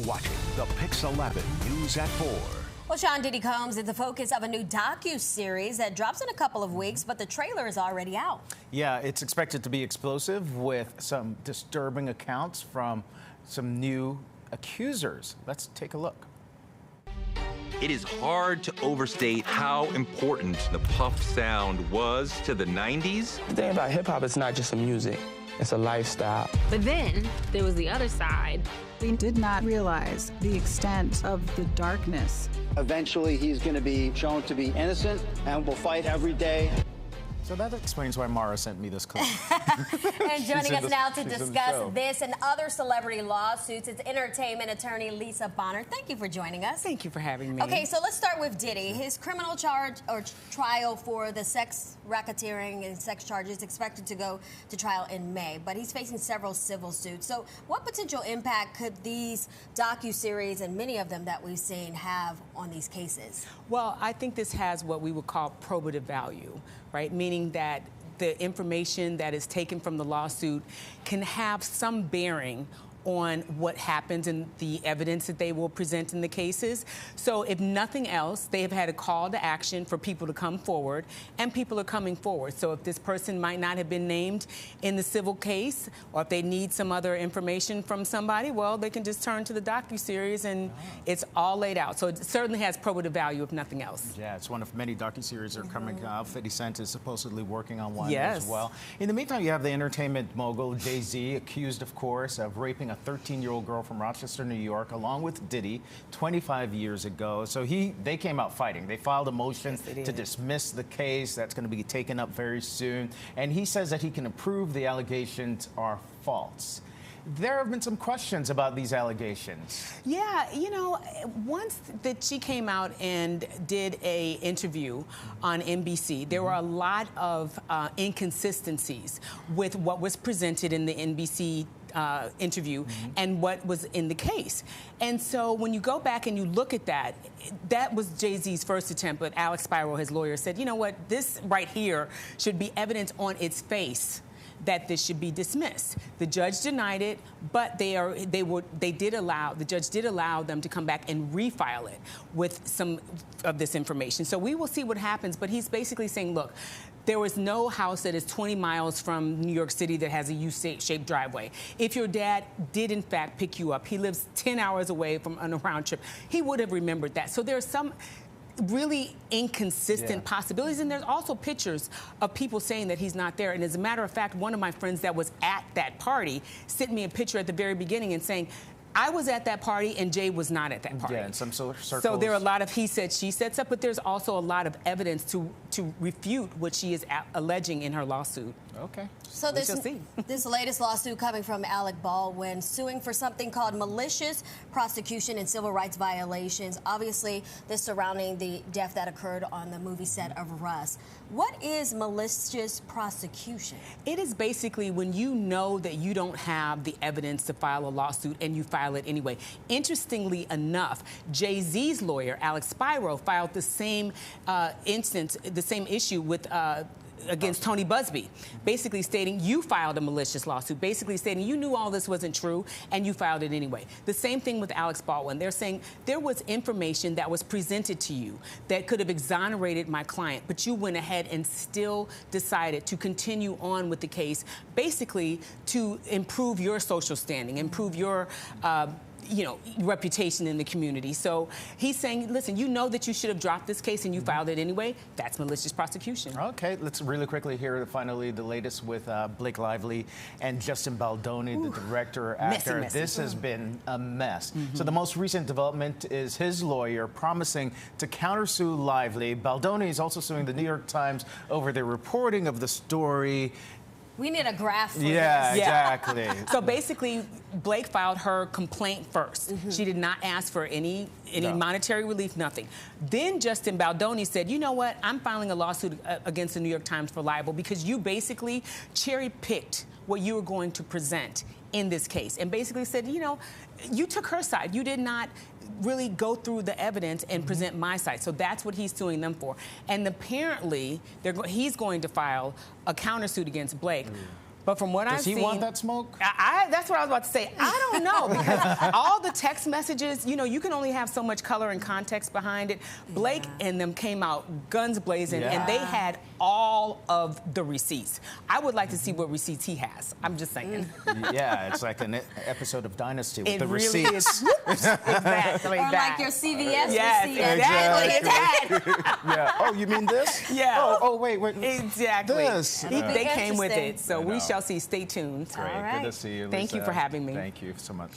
watching the PIX-11 News at 4. Well, Sean, Diddy Combs is the focus of a new docu-series that drops in a couple of weeks, but the trailer is already out. Yeah, it's expected to be explosive with some disturbing accounts from some new accusers. Let's take a look. It is hard to overstate how important the Puff sound was to the 90s. The thing about hip-hop, it's not just a music, it's a lifestyle. But then there was the other side. We did not realize the extent of the darkness. Eventually, he's going to be shown to be innocent and will fight every day. So that explains why Mara sent me this clip. And joining us now to discuss this and other celebrity lawsuits is entertainment attorney Lisa Bonner. Thank you for joining us. Thank you for having me. Okay, so let's start with Diddy. His criminal charge or trial for the sex racketeering and sex charges is expected to go to trial in May, but he's facing several civil suits. So what potential impact could these docuseries and many of them that we've seen have on these cases? Well, I think this has what we would call probative value, right? Meaning that the information that is taken from the lawsuit can have some bearing on what happens and the evidence that they will present in the cases. So if nothing else, they have had a call to action for people to come forward, and people are coming forward. So if this person might not have been named in the civil case, or if they need some other information from somebody, well, they can just turn to the docuseries and it's all laid out. So it certainly has probative value, if nothing else. Yeah, it's one of many docuseries that are coming out. 50 Cent is supposedly working on one Yes. as well. In the meantime, you have the entertainment mogul Jay-Z, accused, of course, of raping a 13-year-old girl from Rochester, New York, along with Diddy 25 years ago. So they came out fighting. They filed a motion to dismiss the case. That's going to be taken up very soon. And he says that he can prove the allegations are false. There have been some questions about these allegations. Yeah, you know, once that she came out and did a interview on NBC, there were a lot of inconsistencies with what was presented in the NBC interview and what was in the case. And so when you go back and you look at that, that was Jay-Z's first attempt, but Alex Spiro, his lawyer, said, you know what, this right here should be evidence on its face that this should be dismissed. The judge denied it, but the judge did allow them to come back and refile it with some of this information. So we will see what happens, but he's basically saying, look, there was no house that is 20 miles from New York City that has a U-shaped driveway. If your dad did, in fact, pick you up, he lives 10 hours away from on a round trip, he would have remembered that. So there's some really inconsistent possibilities, and there's also pictures of people saying that he's not there. And as a matter of fact, one of my friends that was at that party sent me a picture at the very beginning and saying, I was at that party and Jay was not at that party. Yeah, in some circles. So there are a lot of he said, she said stuff, but there's also a lot of evidence to refute what she is alleging in her lawsuit. Okay. So this latest lawsuit coming from Alec Baldwin, suing for something called malicious prosecution and civil rights violations. Obviously, this surrounding the death that occurred on the movie set of Russ. What is malicious prosecution? It is basically when you know that you don't have the evidence to file a lawsuit and you file it anyway. Interestingly enough, Jay-Z's lawyer, Alex Spiro, filed the same the same issue with against Tony Busby, basically stating you filed a malicious lawsuit, basically stating you knew all this wasn't true and you filed it anyway. The same thing with Alex Baldwin. They're saying there was information that was presented to you that could have exonerated my client, but you went ahead and still decided to continue on with the case, basically to improve your social standing, improve your reputation in the community. So he's saying, listen, you know that you should have dropped this case and you filed it anyway. That's malicious prosecution. Okay, let's really quickly hear finally the latest with Blake Lively and Justin Baldoni, the director, actor. Messy. This has been a mess. So the most recent development is his lawyer promising to countersue Lively. Baldoni is also suing the New York Times over their reporting of the story. We need a graph for Yeah, this. exactly. So basically, Blake filed her complaint first. She did not ask for any monetary relief, nothing. Then Justin Baldoni said, you know what, I'm filing a lawsuit against the New York Times for libel because you basically cherry-picked what you were going to present in this case and basically said, you know, you took her side. You did not really go through the evidence and present my side. So that's what he's suing them for. And apparently, he's going to file a countersuit against Blake. But from what I've seen, does he want that smoke? That's what I was about to say. I don't know, because all the text messages, you know, you can only have so much color and context behind it. Blake and them came out guns blazing, and they had all of the receipts. I would like to see what receipts he has. I'm just saying. Yeah, it's like an episode of Dynasty with It the really receipts. is. Exactly Or that. like your CVS Yes, receipt. exactly. Yeah. Oh, you mean this? Yeah. Oh, wait. Exactly. This. They came with Interesting. it, so we shall see. Stay tuned. Great. All right. Good to see you, Thank you Lisa. for having me. Thank you so much.